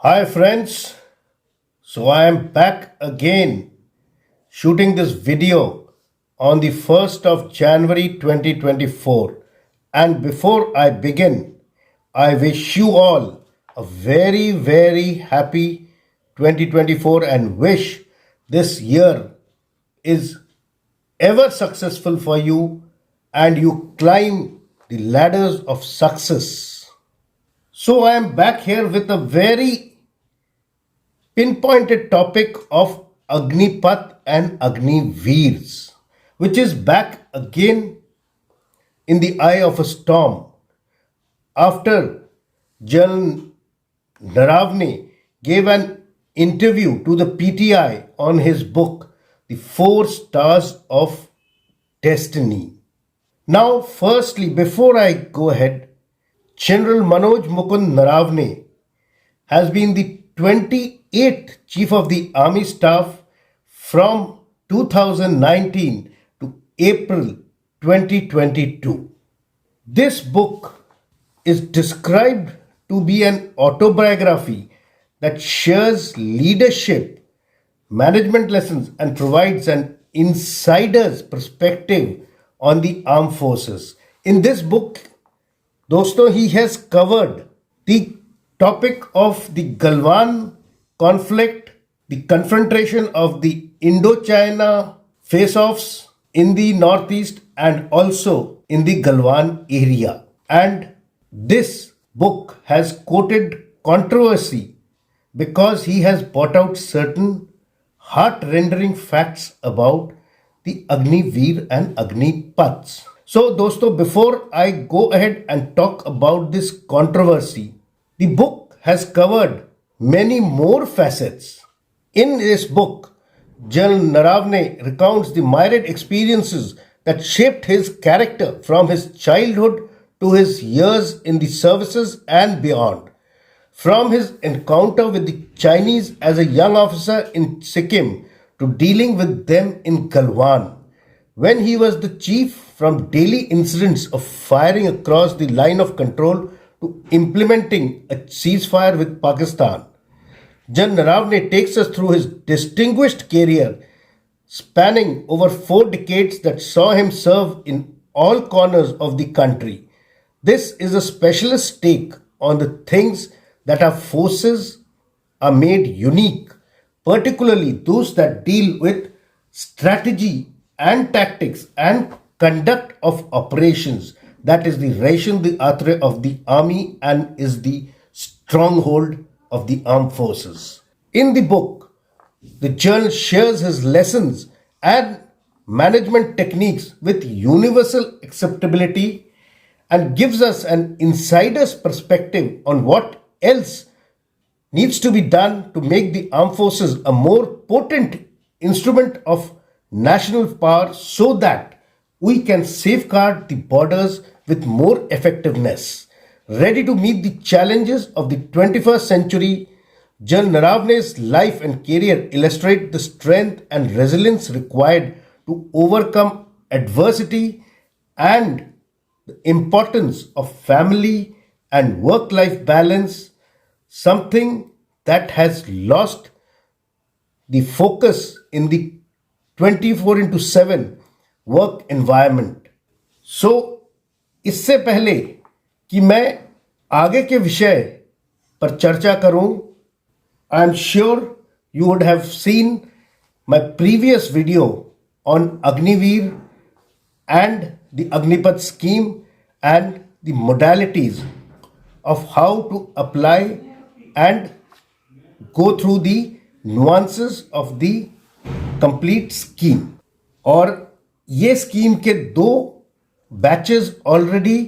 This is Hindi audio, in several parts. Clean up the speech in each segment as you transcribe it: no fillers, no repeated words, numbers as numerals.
Hi, friends. So, I am back again shooting this video on the 1st of January 2024. And before I begin, I wish you all a very, very happy 2024 and wish this year is ever successful for you and you climb the ladders of success. So, I am back here with a very pinpointed topic of Agnipath and Agniveers, which is back again in the eye of a storm after General Naravne gave an interview to the PTI on his book, The Four Stars of Destiny. Now, firstly, before I go ahead, General Manoj Mukund Naravne has been the 28th Chief of the Army Staff from 2019 to April 2022. This book is described to be an autobiography that shares leadership, management lessons, and provides an insider's perspective on the armed forces. In this book, दोस्तों, he has covered the topic of the Galwan conflict, the confrontation of the Indo-China face-offs in the northeast and also in the Galwan area. And this book has quoted controversy because he has brought out certain heart-rendering facts about the Agniveer and Agnipaths. So, दोस्तों, before I go ahead and talk about this controversy, the book has covered many more facets. In this book, General Naravne recounts the myriad experiences that shaped his character from his childhood to his years in the services and beyond. From his encounter with the Chinese as a young officer in Sikkim to dealing with them in Galwan, when he was the chief, from daily incidents of firing across the line of control to implementing a ceasefire with Pakistan. Jan Naravne takes us through his distinguished career spanning over 4 decades that saw him serve in all corners of the country. This is a specialist take on the things that our forces are made unique, particularly those that deal with strategy and tactics and conduct of operations. That is the ration d'etre of the army and is the stronghold of the armed forces. In the book, the journal shares his lessons and management techniques with universal acceptability and gives us an insider's perspective on what else needs to be done to make the armed forces a more potent instrument of national power so that we can safeguard the borders with more effectiveness. Ready to meet the challenges of the 21st century, General Naravne's life and career illustrate the strength and resilience required to overcome adversity and the importance of family and work-life balance, something that has lost the focus in the 24 into 7 work environment. So इससे पहले कि मैं आगे के विषय पर चर्चा करूं, I am sure you would have seen my previous video on Agniveer and the Agnipath scheme and the modalities of how to apply and go through the nuances of the complete scheme. और ये स्कीम के 2 batches already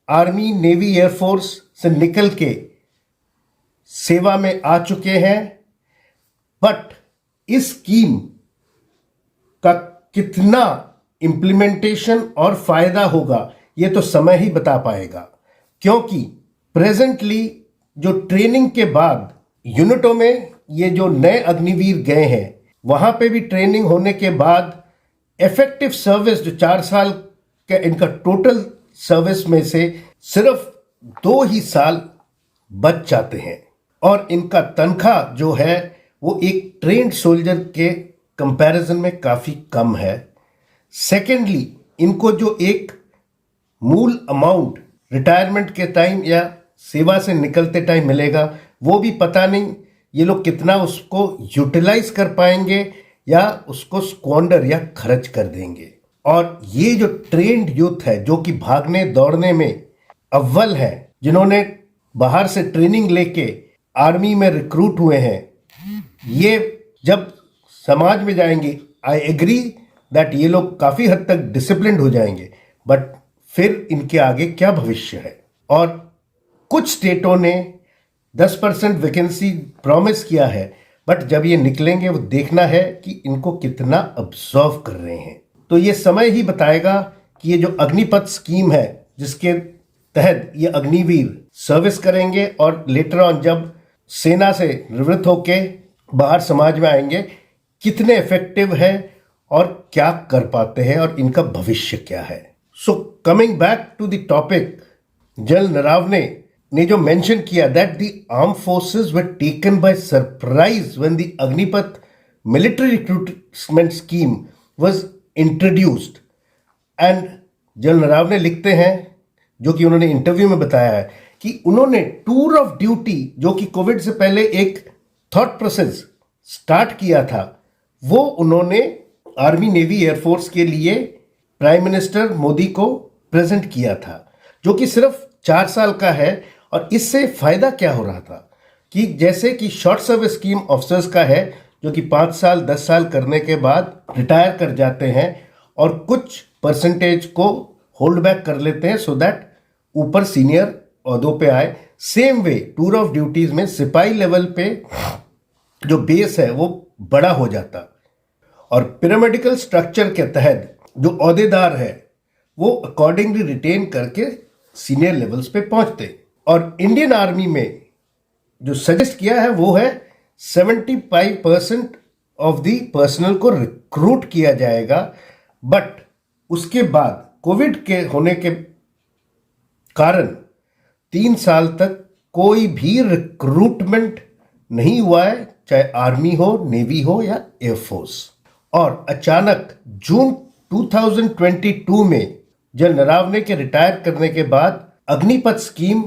army navy air force से निकल के सेवा में आ चुके हैं, बट इस स्कीम का कितना इम्प्लीमेंटेशन और फायदा होगा ये तो समय ही बता पाएगा, क्योंकि प्रेजेंटली जो ट्रेनिंग के बाद यूनिटों में ये जो नए अग्निवीर गए हैं वहां पे भी ट्रेनिंग होने के बाद इफेक्टिव सर्विस जो 4 साल का इनका टोटल सर्विस में से सिर्फ 2 ही साल बच जाते हैं. और इनका तनख्वाह जो है वो एक ट्रेंड सोल्जर के कंपैरिजन में काफ़ी कम है। सेकेंडली, इनको जो एक मूल अमाउंट रिटायरमेंट के टाइम या सेवा से निकलते टाइम मिलेगा वो भी पता नहीं। ये लोग कितना उसको यूटिलाइज कर पाएंगे या उसको स्क्वांडर या खर्च कर देंगे। और ये जो ट्रेंड यूथ है जो कि भागने दौड़ने में अव्वल है, जिन्होंने बाहर से ट्रेनिंग लेके आर्मी में रिक्रूट हुए हैं, ये जब समाज में जाएंगे, आई एग्री दैट ये लोग काफ़ी हद तक डिसिप्लिन्ड हो जाएंगे, बट फिर इनके आगे क्या भविष्य है। और कुछ स्टेटों ने 10% वैकेंसी प्रॉमिस किया है, बट जब ये निकलेंगे वो देखना है कि इनको कितना अब्जॉर्व कर रहे हैं। तो ये समय ही बताएगा कि ये जो अग्निपथ स्कीम है जिसके तहत ये अग्निवीर सर्विस करेंगे और लेटर ऑन जब सेना से निवृत्त होके बाहर समाज में आएंगे, कितने इफेक्टिव है और क्या कर पाते हैं और इनका भविष्य क्या है। So coming back to the topic, general Naravane ने जो मेंशन किया that the arm forces were taken by surprise when the Agnipath military recruitment scheme was introduced. And general Naravane लिखते हैं, जो कि उन्होंने इंटरव्यू में बताया है, कि उन्होंने टूर ऑफ ड्यूटी जो कि कोविड से पहले एक थॉट प्रोसेस स्टार्ट किया था, वो उन्होंने आर्मी नेवी एयरफोर्स के लिए प्राइम मिनिस्टर मोदी को प्रेजेंट किया था, जो कि सिर्फ 4 साल का है। और इससे फायदा क्या हो रहा था कि जैसे कि शॉर्ट सर्विस स्कीम ऑफिसर्स का है, जो कि 5 साल 10 साल करने के बाद रिटायर कर जाते हैं और कुछ परसेंटेज को होल्ड बैक कर लेते हैं सो दैट ऊपर सीनियर ओहदों पे आए। Same way tour of duties में सिपाही लेवल पे जो बेस है वो बड़ा हो जाता और पिरामिडिकल स्ट्रक्चर के तहत जो ओहदेदार है वो अकॉर्डिंगली रिटेन करके सीनियर लेवल्स पे पहुंचते। और इंडियन आर्मी में जो सजेस्ट किया है वो है 75% ऑफ द पर्सनल को रिक्रूट किया जाएगा, बट उसके बाद कोविड के होने के कारण 3 साल तक कोई भी रिक्रूटमेंट नहीं हुआ है, चाहे आर्मी हो, नेवी हो या एयरफोर्स। और अचानक जून 2022 में जनरल नरावने के रिटायर करने के बाद अग्निपथ स्कीम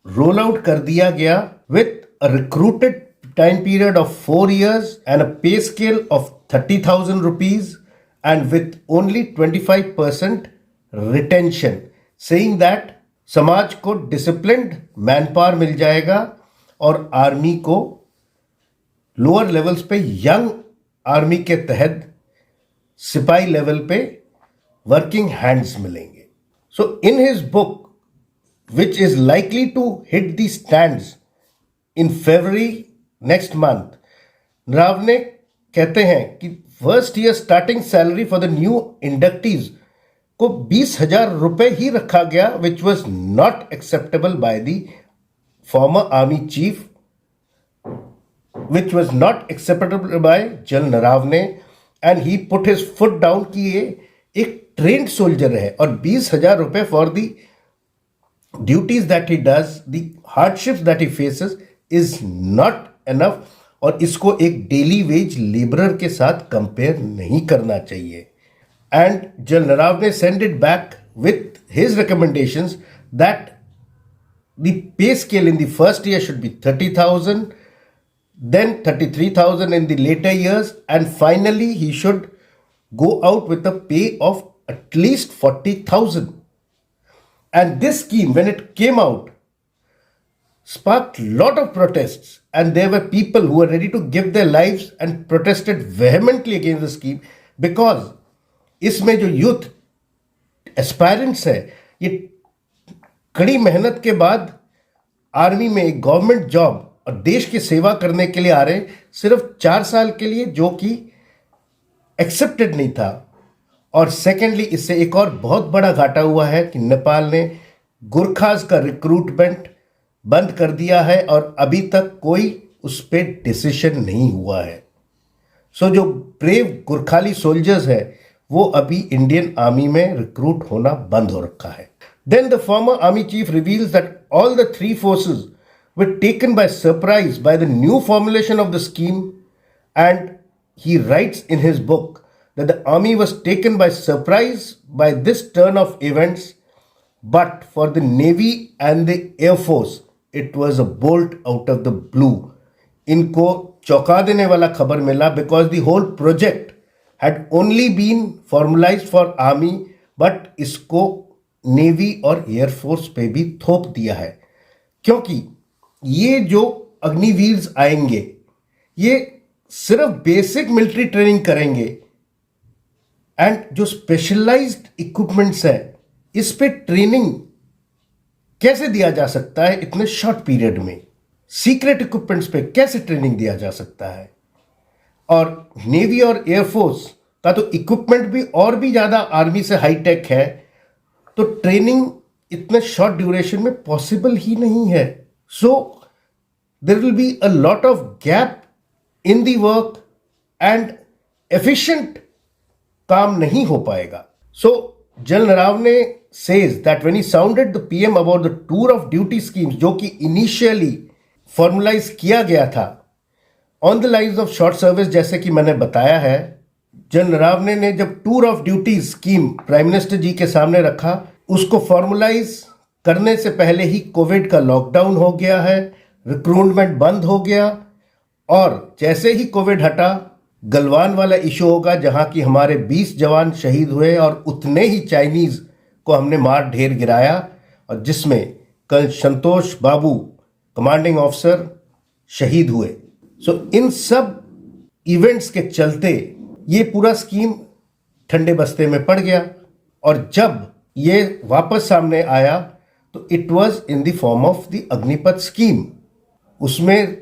रोल आउट कर दिया गया with a recruited time period of 4 years and a pay scale of 30,000 rupees and with only 25% retention, saying that समाज को डिसिप्लिन्ड मैन पावर मिल जाएगा और आर्मी को लोअर लेवल्स पे यंग आर्मी के तहत सिपाही लेवल पे वर्किंग हैंड्स मिलेंगे। So in his book which is likely to hit the stands in February next month, Naravane कहते हैं कि first year starting salary for the new inductees को 20,000 रुपए ही रखा गया, which was not acceptable by the former army chief, which was not acceptable bye general Naravane. And he put his foot down कि ये एक ट्रेंड सोल्जर है और 20,000 रुपए for the duties that he does, the hardships that he faces is not enough, और इसको एक डेली वेज लेबरर के साथ कंपेयर नहीं करना चाहिए। And general Naravane send it back with his recommendations that the pay scale in the first year should be 30,000, then 33,000 in the later years, and finally he should go out with a pay of at least 40,000. And this scheme, when it came out, sparked a lot of protests, and there were people who were ready to give their lives and protested vehemently against the scheme, because इसमें जो यूथ एस्पायरेंट्स है, ये कड़ी मेहनत के बाद आर्मी में एक गवर्नमेंट जॉब और देश की सेवा करने के लिए आ रहे, सिर्फ 4 साल के लिए, जो कि एक्सेप्टेड नहीं था। और सेकेंडली इससे एक और बहुत बड़ा घाटा हुआ है कि नेपाल ने गुरखाज का रिक्रूटमेंट बंद कर दिया है और अभी तक कोई उस पर डिसीजन नहीं हुआ है। सो जो ब्रेव गुरखाली सोल्जर्स है वो अभी इंडियन आर्मी में रिक्रूट होना बंद हो रखा है। Then the former army chief reveals that all the 3 forces were taken by surprise by the new formulation of the scheme, and he writes in his book that the army was taken by surprise by this turn of events, but for the Navy and the Air Force, it was a bolt out of the blue. इनको चौंका देने वाला खबर मिला because the whole project had only been formalized for army, but इसको नेवी और एयरफोर्स पे भी थोप दिया है, क्योंकि ये जो अग्निवीर्स आएंगे ये सिर्फ बेसिक मिलिट्री ट्रेनिंग करेंगे, एंड जो स्पेशलाइज्ड इक्विपमेंट्स है इस पे ट्रेनिंग कैसे दिया जा सकता है इतने शॉर्ट पीरियड में, सीक्रेट इक्विपमेंट्स पे कैसे ट्रेनिंग दिया जा सकता है। और नेवी और एयरफोर्स का तो इक्विपमेंट भी और भी ज़्यादा आर्मी से हाईटेक है, तो ट्रेनिंग इतने शॉर्ट ड्यूरेशन में पॉसिबल ही नहीं है। So there will be a lot of gap in the work and efficient काम नहीं हो पाएगा। So general Naravane says that when he sounded the PM about the tour of duty schemes जो कि इनिशियली फॉर्मुलाइज किया गया था on the lines of short service, जैसे कि मैंने बताया है, जनरल नरावने ने जब tour of duty scheme prime minister ji के सामने रखा, उसको फॉर्मुलाइज करने से पहले ही कोविड का लॉकडाउन हो गया है, रिक्रूटमेंट बंद हो गया, और जैसे ही कोविड हटा गलवान वाला इशू होगा जहां की हमारे 20 जवान शहीद हुए और उतने ही चाइनीज को हमने मार ढेर गिराया, और जिसमें कल संतोष बाबू कमांडिंग ऑफिसर शहीद हुए। सो इन सब इवेंट्स के चलते ये पूरा स्कीम ठंडे बस्ते में पड़ गया, और जब ये वापस सामने आया तो it was in the form of the Agnipath scheme. उसमें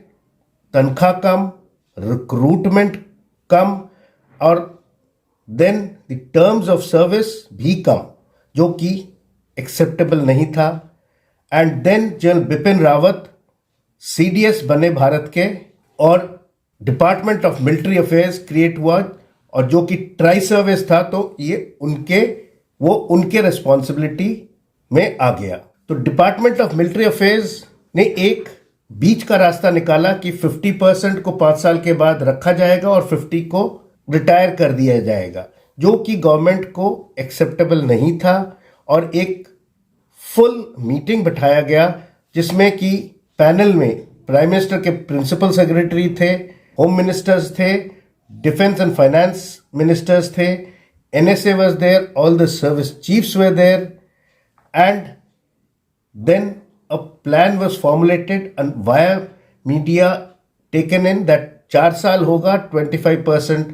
तनख्वाह कम, रिक्रूटमेंट कम, और then the terms of service भी कम, जो कि एक्सेप्टेबल नहीं था। And then general Bipin Rawat CDS बने भारत के, और department of military affairs create हुआ, और जो कि ट्राई सर्विस था, तो ये उनके रिस्पॉन्सिबिलिटी में आ गया। तो डिपार्टमेंट ऑफ मिलिट्री अफेयर्स ने एक बीच का रास्ता निकाला कि 50% को 5 साल के बाद रखा जाएगा और 50 को रिटायर कर दिया जाएगा, जो कि गवर्नमेंट को एक्सेप्टेबल नहीं था। और एक फुल मीटिंग बिठाया गया जिसमें कि पैनल में प्राइम मिनिस्टर के प्रिंसिपल सेक्रेटरी थे, होम मिनिस्टर्स थे, डिफेंस एंड फाइनेंस मिनिस्टर्स थे, NSA was there, all the service chiefs were there, and then a plan was formulated and via media taken in that 4 साल होगा, 25%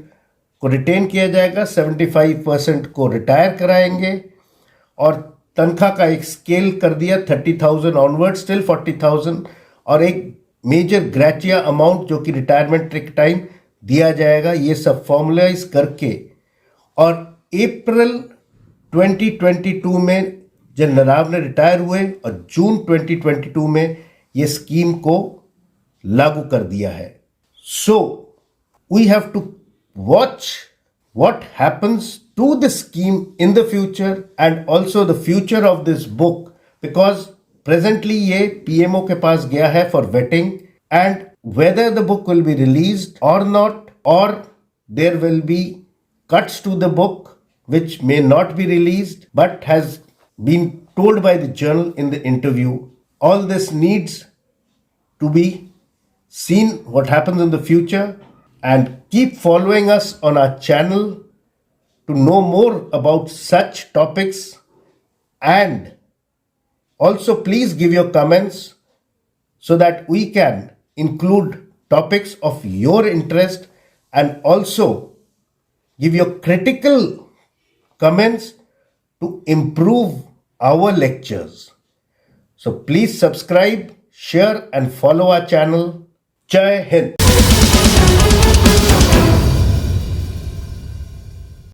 को रिटेन किया जाएगा, 75% को रिटायर कराएंगे, और तनख्वाह का एक स्केल कर दिया 30,000 ऑनवर्ड, स्टिल 40,000, और एक मेजर ग्रेचिया अमाउंट जो कि रिटायरमेंट के टाइम दिया जाएगा। ये सब फॉर्मुलाइज करके, और अप्रैल 2022 में जनरल नरावने रिटायर हुए, और जून 2022 में ये स्कीम को लागू कर दिया है। So we have to watch what happens to the scheme in the future and also the future of this book, because presently ये पीएमओ के पास गया है for waiting, and whether the book will be released और नॉट, और there will be cuts to the book which may not be released but has been told by the journal in the interview. All this needs to be seen what happens in the future, and keep following us on our channel to know more about such topics, and also please give your comments so that we can include topics of your interest, and also give your critical comments to improve our lectures. So please subscribe, share and follow our channel. Jai Hind.